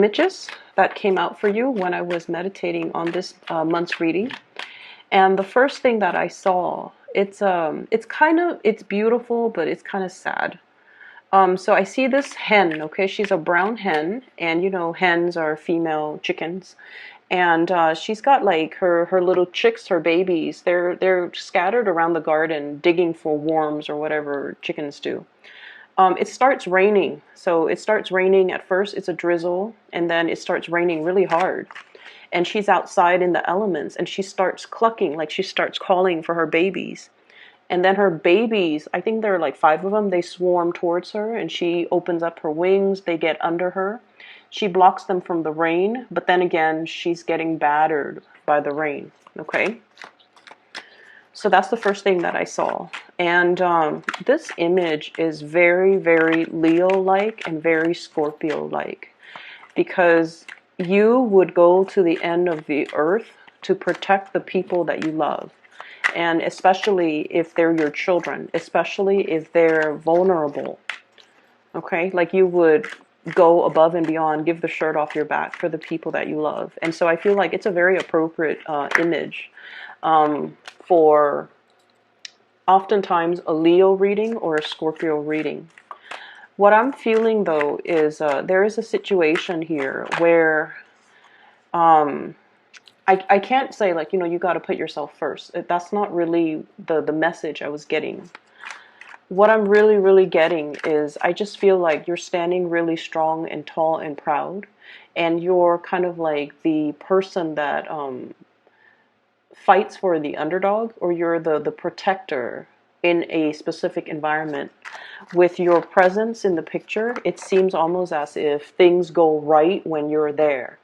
images that came out for you when I was meditating on this month's reading. And the first thing that I saw, it's beautiful, but it's kind of sad. So I see this hen, okay? She's a brown hen, and you know, hens are female chickens. And she's got like her little chicks, her babies. They're scattered around the garden, digging for worms or whatever chickens do. It starts raining. So it starts raining. At first, it's a drizzle, and then it starts raining really hard. And she's outside in the elements, and she starts clucking, like she starts calling for her babies. And then her babies, I think there are like 5 of them, they swarm towards her, and she opens up her wings. They get under her. She blocks them from the rain, but then again, she's getting battered by the rain. Okay? So that's the first thing that I saw. And this image is very, very Leo-like and very Scorpio-like, because you would go to the end of the earth to protect the people that you love. And especially if they're your children, especially if they're vulnerable. Okay? Like you would go above and beyond, give the shirt off your back for the people that you love. And so I feel like it's a very appropriate image for oftentimes a Leo reading or a Scorpio reading. What I'm feeling though is there is a situation here where I can't say like, you know, you got to put yourself first. That's not really the message I was getting. What I'm really, really getting is I just feel like you're standing really strong and tall and proud. And you're kind of like the person that fights for the underdog, or you're the protector in a specific environment. With your presence in the picture, it seems almost as if things go right when you're there.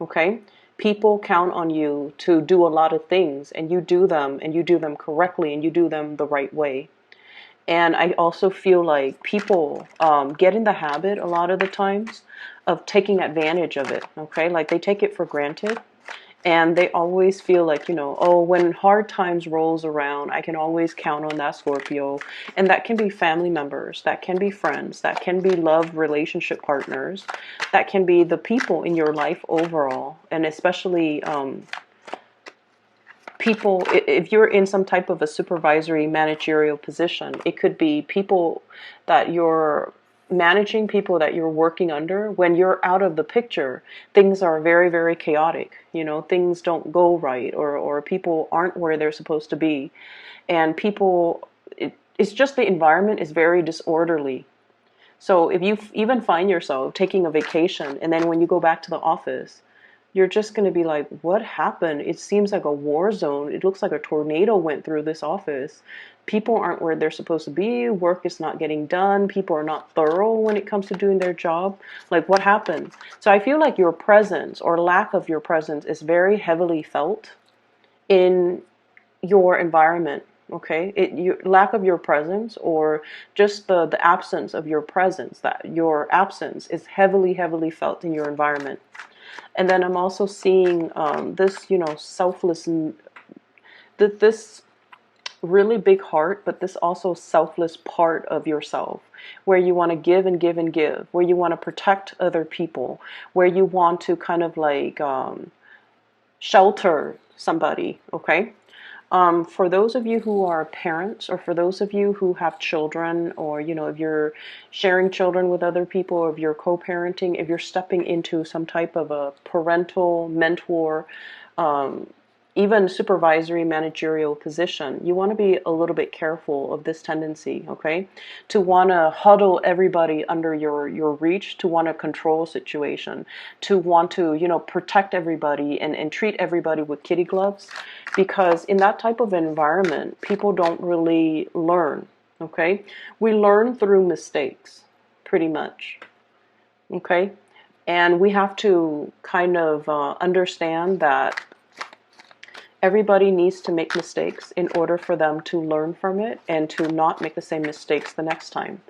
Okay? People count on you to do a lot of things, and you do them, and you do them correctly, and you do them the right way. And I also feel like people get in the habit a lot of the times of taking advantage of it, okay? Like they take it for granted, and they always feel like, you know, oh, when hard times rolls around, I can always count on that Scorpio. And that can be family members, that can be friends, that can be love relationship partners, that can be the people in your life overall. And especially people, if you're in some type of a supervisory managerial position, it could be people that you're managing, people that you're working under. When you're out of the picture, things are very, very chaotic. You know, things don't go right, or people aren't where they're supposed to be. And people, it's just the environment is very disorderly. So if you even find yourself taking a vacation, and then when you go back to the office, you're just going to be like, what happened? It seems like a war zone. It looks like a tornado went through this office. People aren't where they're supposed to be. Work is not getting done. People are not thorough when it comes to doing their job. Like, what happened? So I feel like your presence or lack of your presence is very heavily felt in your environment. Okay, your lack of your presence, or just the absence of your presence, that your absence is heavily, heavily felt in your environment. And then I'm also seeing this, you know, selfless, this really big heart, but this also selfless part of yourself, where you want to give and give and give, where you want to protect other people, where you want to kind of like shelter somebody, okay? For those of you who are parents, or for those of you who have children, or, you know, if you're sharing children with other people, or if you're co-parenting, if you're stepping into some type of a parental, mentor, even supervisory managerial position, you want to be a little bit careful of this tendency, okay? To want to huddle everybody under your reach, to want to control a situation, to want to, you know, protect everybody and treat everybody with kitty gloves, because in that type of environment, people don't really learn, okay? We learn through mistakes, pretty much, okay? And we have to kind of understand that everybody needs to make mistakes in order for them to learn from it and to not make the same mistakes the next time.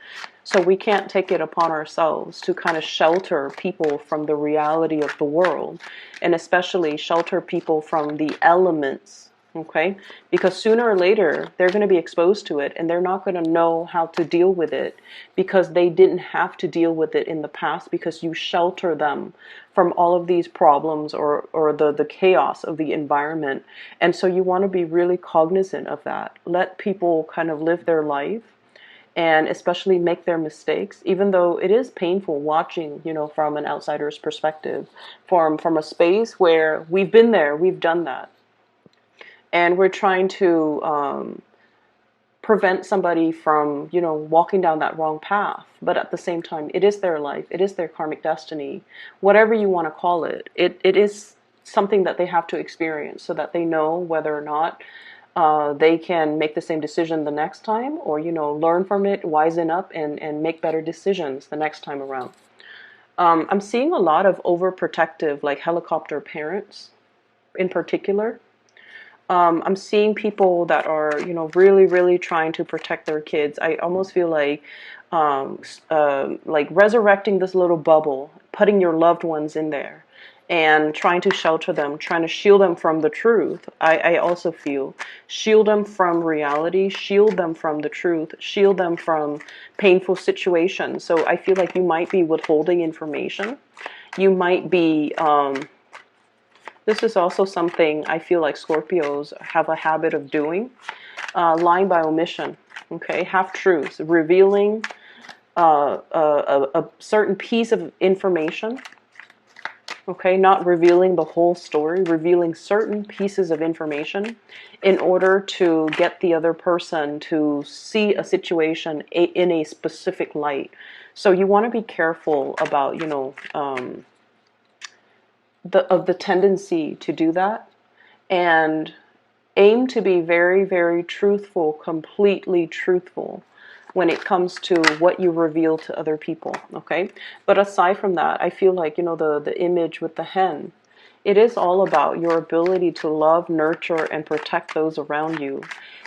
So we can't take it upon ourselves to kind of shelter people from the reality of the world, and especially shelter people from the elements Okay, because sooner or later they're going to be exposed to it, and they're not going to know how to deal with it because they didn't have to deal with it in the past, because you shelter them from all of these problems, or the chaos of the environment. And so you want to be really cognizant of that. Let people kind of live their life, and especially make their mistakes, even though it is painful watching, from an outsider's perspective, from a space where we've been there, we've done that, and we're trying to prevent somebody from, walking down that wrong path. But at the same time, it is their life, it is their karmic destiny, whatever you want to call it. It is something that they have to experience, so that they know whether or not they can make the same decision the next time, or, learn from it, wisen up, and make better decisions the next time around. I'm seeing a lot of overprotective, like helicopter parents in particular. I'm seeing people that are, really, really trying to protect their kids. I almost feel like resurrecting this little bubble, putting your loved ones in there, and trying to shelter them, trying to shield them from the truth. I also feel shield them from reality, shield them from the truth, shield them from painful situations. So I feel like you might be withholding information. You might be this is also something I feel like Scorpios have a habit of doing, lying by omission, okay? Half-truths, revealing a certain piece of information, okay? Not revealing the whole story, revealing certain pieces of information in order to get the other person to see a situation in a specific light. So you want to be careful about, the tendency to do that, and aim to be very, very truthful, completely truthful when it comes to what you reveal to other people, okay? But aside from that, I feel like, the image with the hen, it is all about your ability to love, nurture, and protect those around you,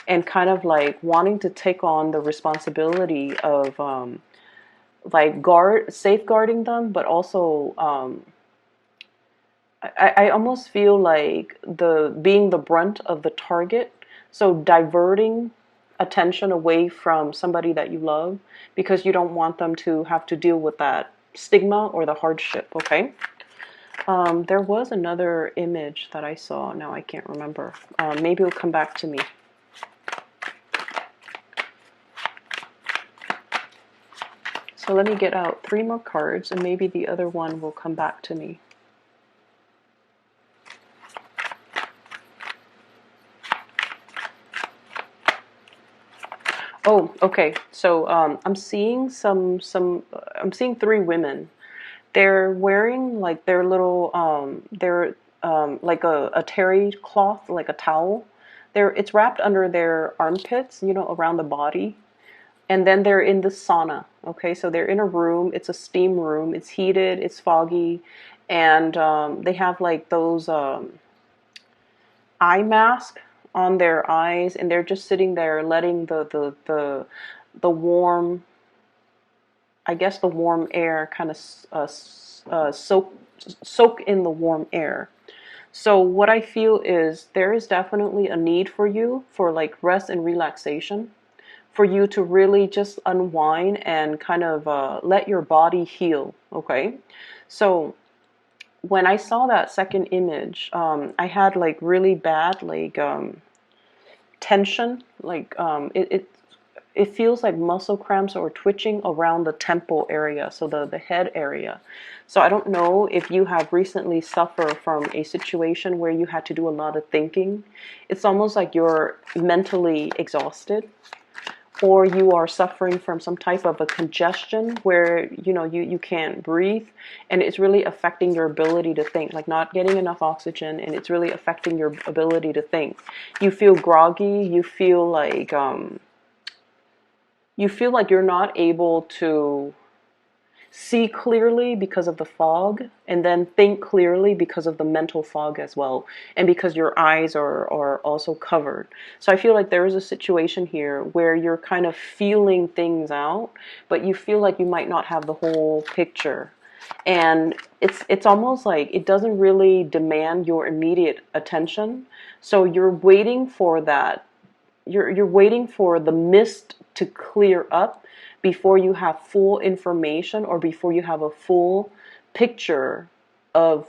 and kind of like wanting to take on the responsibility of like safeguarding them, but also I almost feel like being the brunt of the target, so diverting attention away from somebody that you love, because you don't want them to have to deal with that stigma or the hardship, okay? There was another image that I saw, now I can't remember. Maybe it'll come back to me. So let me get out 3 more cards, and maybe the other one will come back to me. Oh, okay. So I'm seeing I'm seeing 3 women. They're wearing like their little they're like a terry cloth, like a towel. It's wrapped under their armpits, around the body. And then they're in the sauna. Okay, so they're in a room. It's a steam room. It's heated. It's foggy, and they have like those eye mask on their eyes, and they're just sitting there letting the warm, I guess the warm air kind of soak in the warm air. So what I feel is there is definitely a need for you for like rest and relaxation, for you to really just unwind and kind of let your body heal. Okay, so when I saw that second image, I had like really bad like tension, like it feels like muscle cramps or twitching around the temple area, so the head area. So I don't know if you have recently suffered from a situation where you had to do a lot of thinking. It's almost like you're mentally exhausted, or you are suffering from some type of a congestion where you can't breathe, and it's really affecting your ability to think, like not getting enough oxygen, and it's really affecting your ability to think. You feel groggy, you feel like you're not able to see clearly because of the fog, and then think clearly because of the mental fog as well, and because your eyes are also covered. So I feel like there is a situation here where you're kind of feeling things out, but you feel like you might not have the whole picture. And it's almost like it doesn't really demand your immediate attention. So you're waiting for that. You're waiting for the mist to clear up before you have full information, or before you have a full picture of,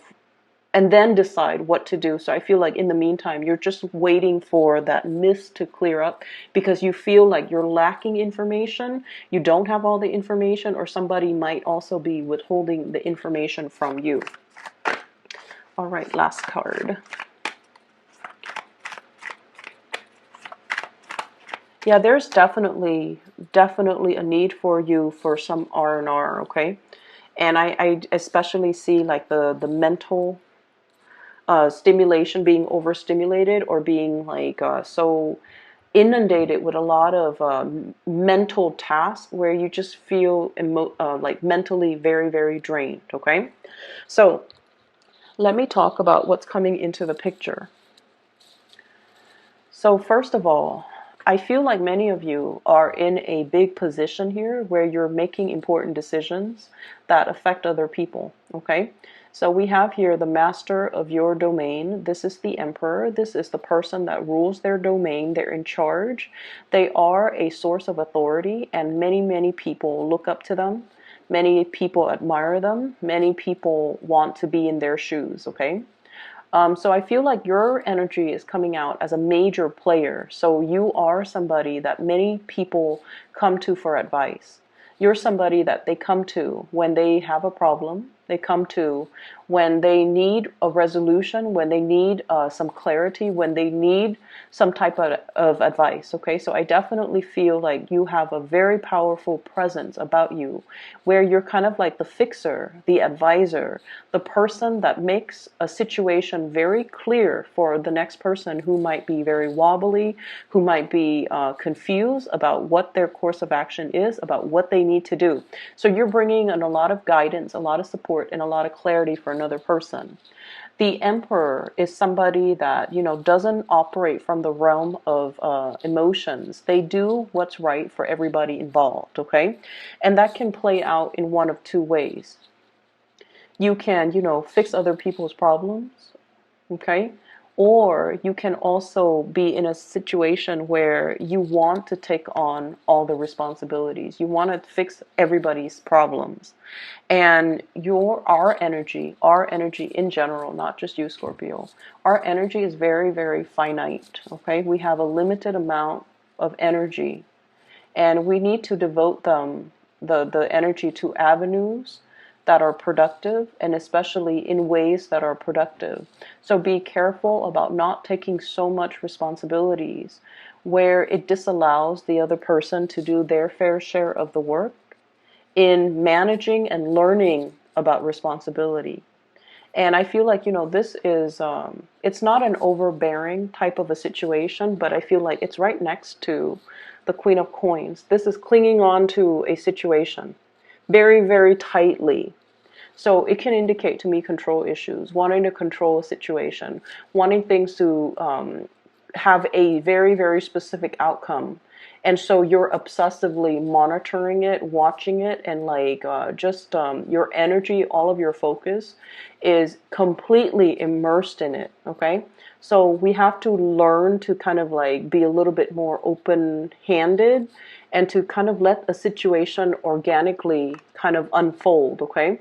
and then decide what to do. So I feel like in the meantime, you're just waiting for that mist to clear up because you feel like you're lacking information. You don't have all the information, or somebody might also be withholding the information from you. All right, last card. Yeah, there's definitely a need for you for some R&R, okay? And I especially see like the mental stimulation, being overstimulated, or being like so inundated with a lot of mental tasks where you just feel like mentally very, very drained, okay? So let me talk about what's coming into the picture. So first of all, I feel like many of you are in a big position here where you're making important decisions that affect other people, okay? So we have here the master of your domain. This is the emperor. This is the person that rules their domain. They're in charge. They are a source of authority, and many, many people look up to them. Many people admire them. Many people want to be in their shoes, okay? So I feel like your energy is coming out as a major player. So you are somebody that many people come to for advice. You're somebody that they come to when they have a problem. They come to when they need a resolution, when they need some clarity, when they need some type of advice. Okay, so I definitely feel like you have a very powerful presence about you, where you're kind of like the fixer, the advisor, the person that makes a situation very clear for the next person who might be very wobbly, who might be confused about what their course of action is, about what they need to do. So you're bringing in a lot of guidance, a lot of support, and a lot of clarity for another person. The emperor is somebody that, doesn't operate from the realm of emotions. They do what's right for everybody involved, okay? And that can play out in one of two ways. You can, fix other people's problems, okay? Or you can also be in a situation where you want to take on all the responsibilities. You want to fix everybody's problems. And our energy in general, not just you, Scorpio, our energy is very, very finite, okay? We have a limited amount of energy, and we need to devote the energy to avenues that are productive, and especially in ways that are productive. So be careful about not taking so much responsibilities where it disallows the other person to do their fair share of the work in managing and learning about responsibility. And I feel like, this is, it's not an overbearing type of a situation, but I feel like it's right next to the Queen of Coins. This is clinging on to a situation very, very tightly. So it can indicate to me control issues, wanting to control a situation, wanting things to have a very, very specific outcome. And so you're obsessively monitoring it, watching it, and like your energy, all of your focus is completely immersed in it, okay? So we have to learn to kind of like be a little bit more open-handed and to kind of let a situation organically kind of unfold, okay?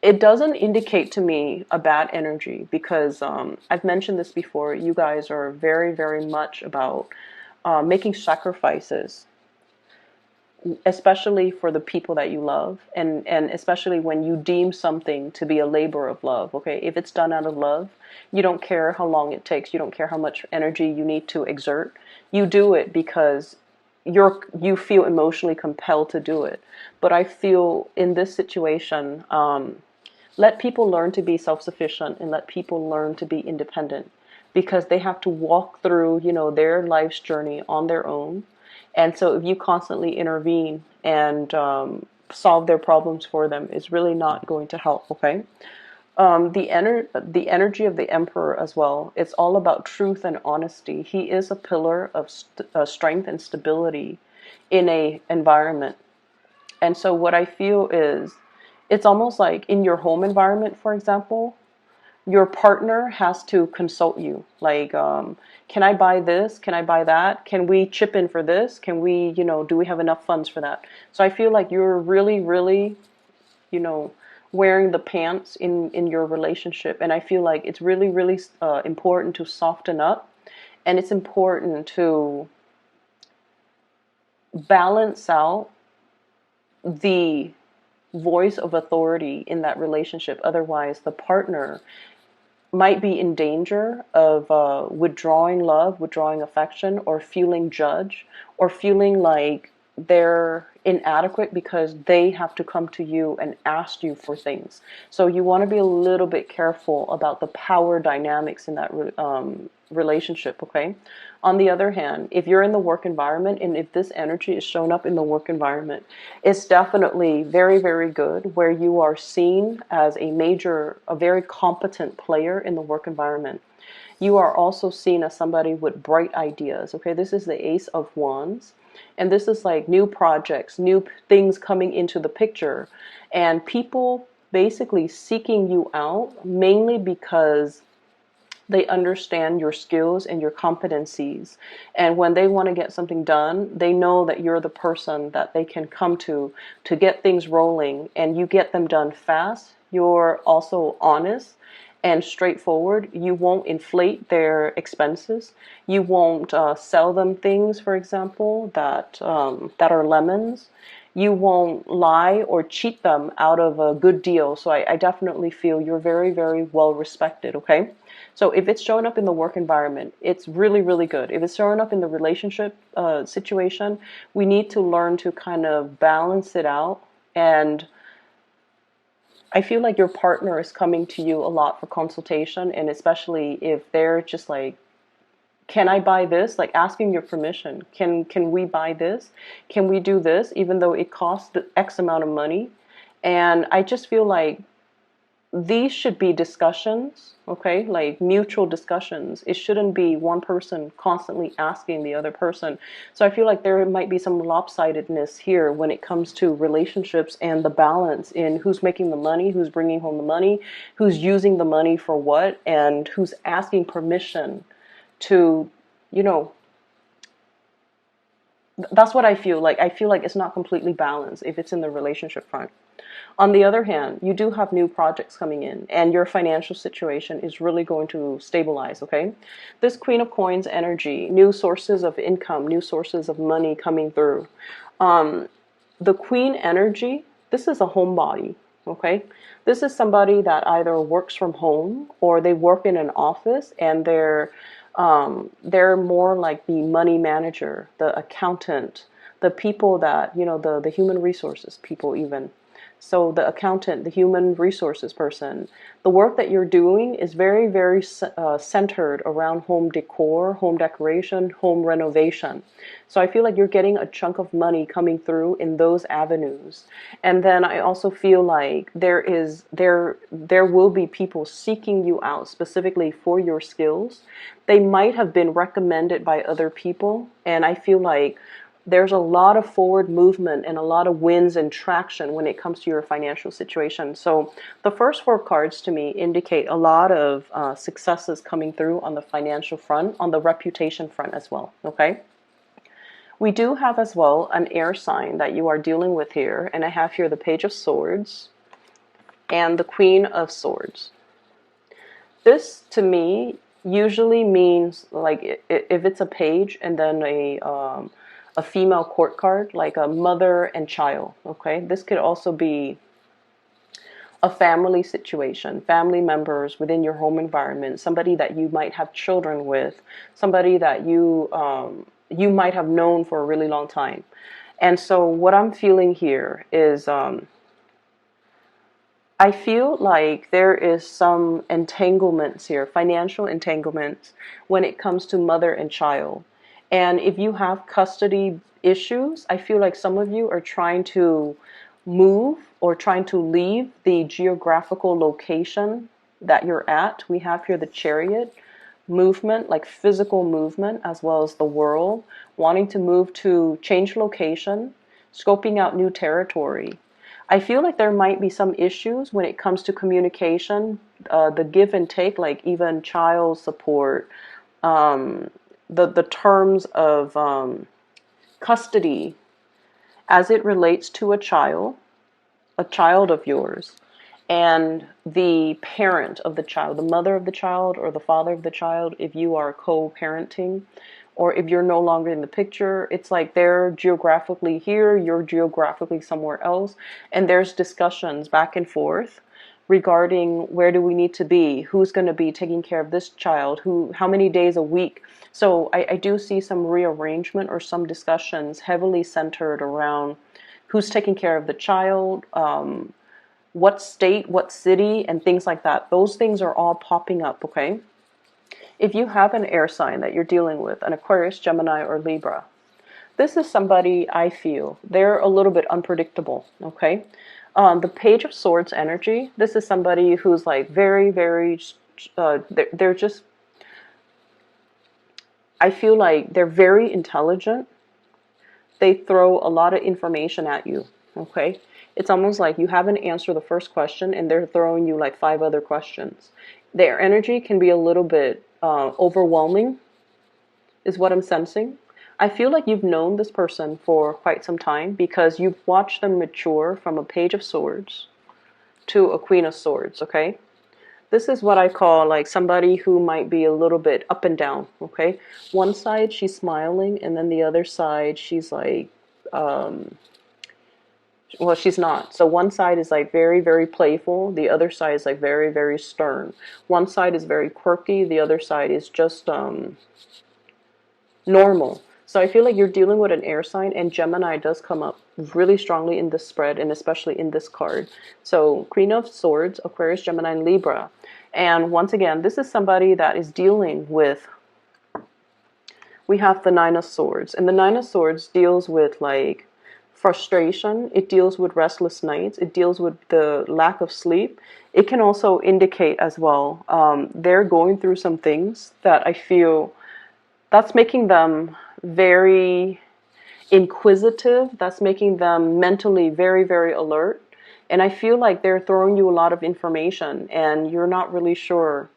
It doesn't indicate to me a bad energy because I've mentioned this before. You guys are very, very much about making sacrifices, especially for the people that you love, and especially when you deem something to be a labor of love, okay? If it's done out of love, you don't care how long it takes. You don't care how much energy you need to exert. You do it because you feel emotionally compelled to do it. But I feel in this situation, let people learn to be self-sufficient and let people learn to be independent, because they have to walk through, their life's journey on their own. And so if you constantly intervene and solve their problems for them, it's really not going to help, okay? The energy of the emperor as well, it's all about truth and honesty. He is a pillar of strength and stability in a environment. And so what I feel is It's almost like in your home environment, for example, your partner has to consult you. Like, can I buy this? Can I buy that? Can we chip in for this? Can we, do we have enough funds for that? So I feel like you're really, really, you know, wearing the pants in your relationship. And I feel like it's really, really important to soften up. And it's important to balance out the voice of authority in that relationship. Otherwise, the partner might be in danger of withdrawing love, withdrawing affection, or feeling judged, or feeling like they're inadequate because they have to come to you and ask you for things. So you want to be a little bit careful about the power dynamics in that relationship, okay? On the other hand, if you're in the work environment and if this energy is shown up in the work environment, it's definitely very, very good where you are seen as a very competent player in the work environment. You are also seen as somebody with bright ideas, okay? This is the Ace of Wands. And this is like new projects, new things coming into the picture, and people basically seeking you out mainly because they understand your skills and your competencies. And when they want to get something done, they know that you're the person that they can come to get things rolling, and you get them done fast. You're also honest and straightforward. You won't inflate their expenses. You won't sell them things, for example, that are lemons. You won't lie or cheat them out of a good deal. So I definitely feel you're very, very well respected, okay? So if it's showing up in the work environment, it's really, really good. If it's showing up in the relationship situation, we need to learn to kind of balance it out. And I feel like your partner is coming to you a lot for consultation, and especially if they're just like, can I buy this? Like asking your permission. Can we buy this? Can we do this? Even though it costs X amount of money. And I just feel like these should be discussions, okay? Like mutual discussions. It shouldn't be one person constantly asking the other person. So I feel like there might be some lopsidedness here when it comes to relationships and the balance in who's making the money, who's bringing home the money, who's using the money for what, and who's asking permission to, you know, that's what I feel like. I feel like it's not completely balanced if it's in the relationship front. On the other hand, you do have new projects coming in, and your financial situation is really going to stabilize, okay? This Queen of Coins energy, new sources of income, new sources of money coming through. The Queen energy, this is a homebody, okay? This is somebody that either works from home or they work in an office, and they're more like the money manager, the accountant, the people that, the human resources people even. So the accountant, the human resources person, the work that you're doing is very, very centered around home decor, home decoration, home renovation. So I feel like you're getting a chunk of money coming through in those avenues. And then I also feel like there will be people seeking you out specifically for your skills. They might have been recommended by other people, and I feel like there's a lot of forward movement and a lot of wins and traction when it comes to your financial situation. So the first four cards to me indicate a lot of successes coming through on the financial front, on the reputation front as well, okay? We do have as well an air sign that you are dealing with here, and I have here the Page of Swords and the Queen of Swords. This to me usually means, like, if it's a page and then a female court card, like a mother and child, okay? This could also be a family situation, family members within your home environment, somebody that you might have children with, somebody that you might have known for a really long time. And so what I'm feeling here is I feel like there is some entanglements here, financial entanglements, when it comes to mother and child. And if you have custody issues, I feel like some of you are trying to move or trying to leave the geographical location that you're at. We have here the Chariot movement, like physical movement, as well as the World, wanting to move to change location, scoping out new territory. I feel like there might be some issues when it comes to communication, the give and take, like even child support, um, the terms of custody as it relates to a child of yours, and the parent of the child, the mother of the child or the father of the child, if you are co-parenting, or if you're no longer in the picture, it's like they're geographically here, you're geographically somewhere else, and there's discussions back and forth regarding where do we need to be, who's going to be taking care of this child, how many days a week. So I do see some rearrangement or some discussions heavily centered around who's taking care of the child, what state, what city, and things like that. Those things are all popping up, okay? If you have an air sign that you're dealing with, an Aquarius, Gemini, or Libra, this is somebody I feel they're a little bit unpredictable, okay? The Page of Swords energy, this is somebody who's like very, very, they're just, I feel like they're very intelligent. They throw a lot of information at you, okay? It's almost like you haven't answered the first question and they're throwing you like 5 other questions. Their energy can be a little bit overwhelming, is what I'm sensing. I feel like you've known this person for quite some time because you've watched them mature from a Page of Swords to a Queen of Swords, okay? This is what I call like somebody who might be a little bit up and down, okay? One side she's smiling, and then the other side she's like, well, she's not. So one side is like very, very playful. The other side is like very, very stern. One side is very quirky. The other side is just normal. So I feel like you're dealing with an air sign, and Gemini does come up really strongly in this spread, and especially in this card. So Queen of Swords, Aquarius, Gemini, and Libra. And once again, this is somebody that is dealing with, we have the Nine of Swords. And the Nine of Swords deals with like frustration. It deals with restless nights. It deals with the lack of sleep. It can also indicate as well, they're going through some things that I feel that's making them very inquisitive. That's making them mentally very, very alert. And I feel like they're throwing you a lot of information and you're not really sure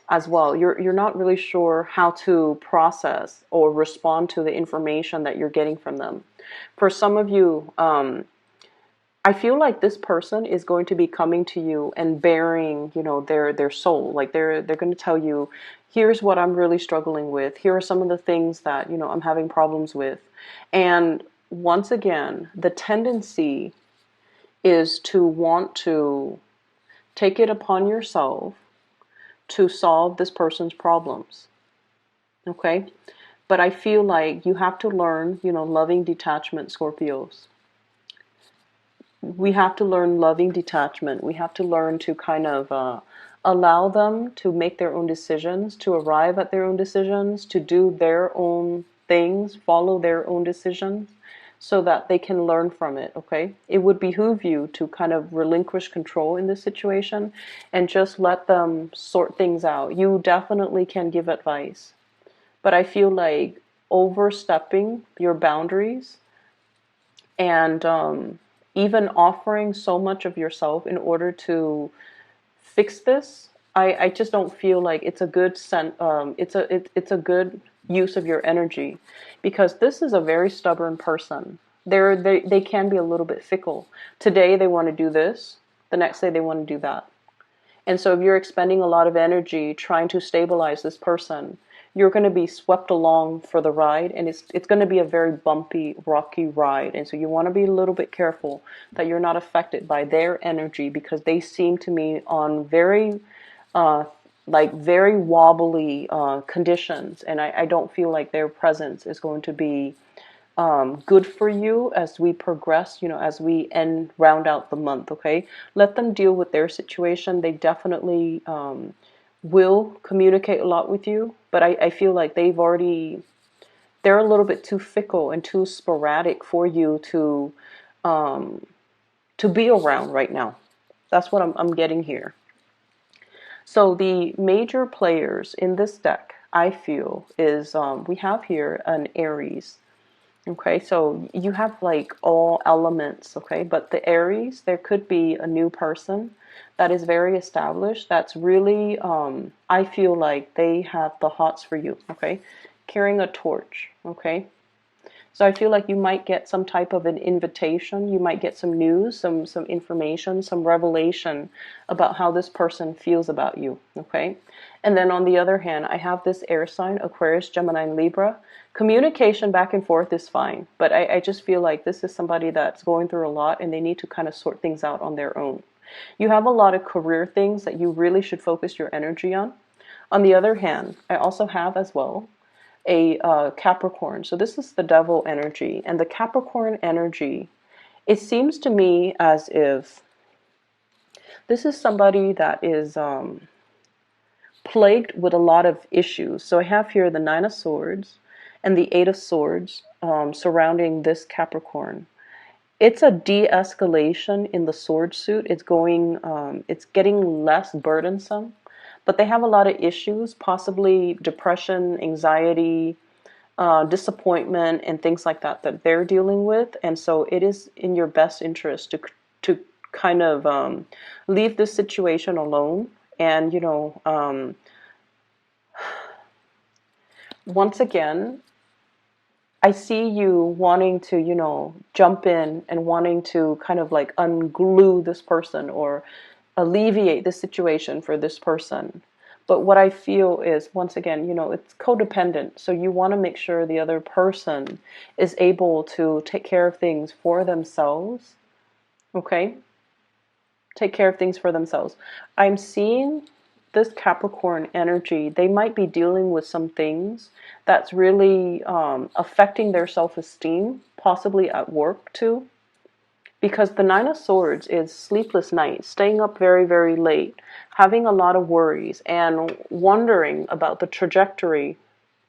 as well. You're not really sure how to process or respond to the information that you're getting from them. For some of you, I feel like this person is going to be coming to you and bearing, you know, their soul. Like they're going to tell you, here's what I'm really struggling with. Here are some of the things that, you know, I'm having problems with. And once again, the tendency is to want to take it upon yourself to solve this person's problems. Okay? But I feel like you have to learn, you know, loving detachment, Scorpios. We have to learn loving detachment. We have to learn to kind of allow them to make their own decisions, to arrive at their own decisions, to do their own things, follow their own decisions, so that they can learn from it, okay? It would behoove you to kind of relinquish control in this situation and just let them sort things out. You definitely can give advice, but I feel like overstepping your boundaries and even offering so much of yourself in order to fix this, I just don't feel like it's a good it's a good use of your energy, because this is a very stubborn person. They can be a little bit fickle. Today they want to do this, the next day they want to do that. And so if you're expending a lot of energy trying to stabilize this person, you're going to be swept along for the ride, and it's going to be a very bumpy, rocky ride. And so you want to be a little bit careful that you're not affected by their energy, because they seem to me on very very wobbly conditions, and I don't feel like their presence is going to be good for you as we progress, you know, as we round out the month, okay? Let them deal with their situation. They definitely will communicate a lot with you, but I feel like they're a little bit too fickle and too sporadic for you to be around right now. That's what I'm getting here. So the major players in this deck, I feel, is we have here an Aries. Okay, so you have like all elements, okay? But the Aries, there could be a new person that is very established, that's really, I feel like they have the hots for you, okay? Carrying a torch, okay? So I feel like you might get some type of an invitation. You might get some news, some information, some revelation about how this person feels about you, okay? And then on the other hand, I have this air sign, Aquarius, Gemini, and Libra. Communication back and forth is fine, but I just feel like this is somebody that's going through a lot and they need to kind of sort things out on their own. You have a lot of career things that you really should focus your energy on. On the other hand, I also have as well a Capricorn. So this is the devil energy. And the Capricorn energy, it seems to me as if this is somebody that is plagued with a lot of issues. So I have here the Nine of Swords and the Eight of Swords surrounding this Capricorn. It's a de-escalation in the sword suit. It's getting less burdensome, but they have a lot of issues, possibly depression, anxiety, disappointment, and things like that that they're dealing with. And so it is in your best interest to kind of leave this situation alone. And once again, I see you wanting to, jump in and wanting to kind of like unglue this person or alleviate the situation for this person. But what I feel is, once again, it's codependent. So you want to make sure the other person is able to take care of things for themselves. Okay? Take care of things for themselves. I'm seeing this Capricorn energy. They might be dealing with some things that's really affecting their self-esteem, possibly at work too. Because the Nine of Swords is sleepless nights, staying up very, very late, having a lot of worries, and wondering about the trajectory.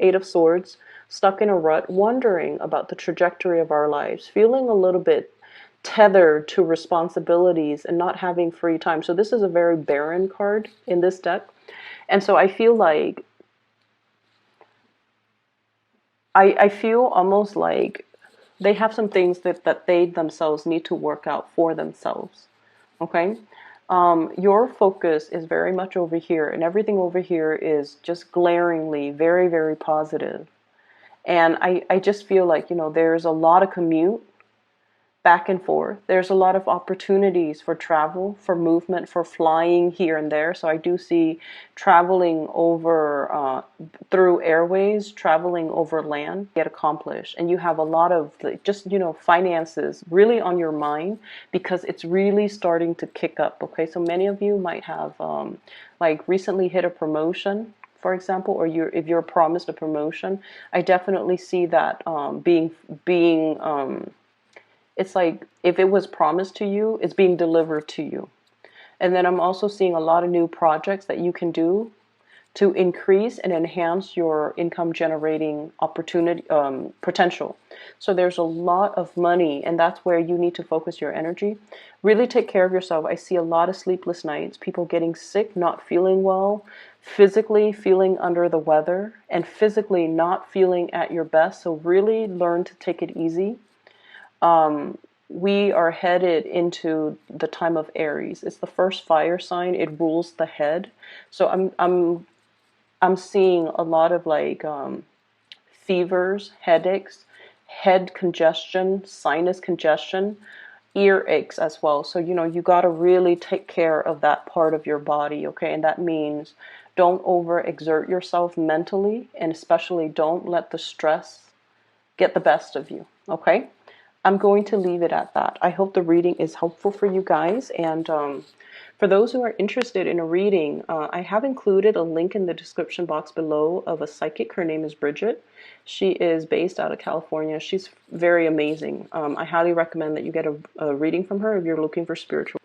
Eight of Swords, stuck in a rut, wondering about the trajectory of our lives, feeling a little bit tethered to responsibilities and not having free time. So this is a very barren card in this deck. And so I feel like, I feel almost like they have some things that they themselves need to work out for themselves. Okay? Your focus is very much over here, and everything over here is just glaringly very, very positive. And I just feel like, there's a lot of commute back and forth. There's a lot of opportunities for travel, for movement, for flying here and there. So I do see traveling over through airways, traveling over land, get accomplished. And you have a lot of just, finances really on your mind because it's really starting to kick up. Okay, so many of you might have like recently hit a promotion, for example, or if you're promised a promotion. I definitely see that being it's like if it was promised to you, it's being delivered to you. And then I'm also seeing a lot of new projects that you can do to increase and enhance your income generating opportunity potential. So there's a lot of money, and that's where you need to focus your energy. Really take care of yourself. I see a lot of sleepless nights, people getting sick, not feeling well, physically feeling under the weather, and physically not feeling at your best. So really learn to take it easy. We are headed into the time of Aries. It's the first fire sign. It rules the head. So I'm seeing a lot of like fevers, headaches, head congestion, sinus congestion, ear aches as well. So you got to really take care of that part of your body, okay? And that means don't overexert yourself mentally, and especially don't let the stress get the best of you, okay? I'm going to leave it at that. I hope the reading is helpful for you guys. And for those who are interested in a reading, I have included a link in the description box below of a psychic. Her name is Bridget. She is based out of California. She's very amazing. I highly recommend that you get a reading from her if you're looking for spiritual.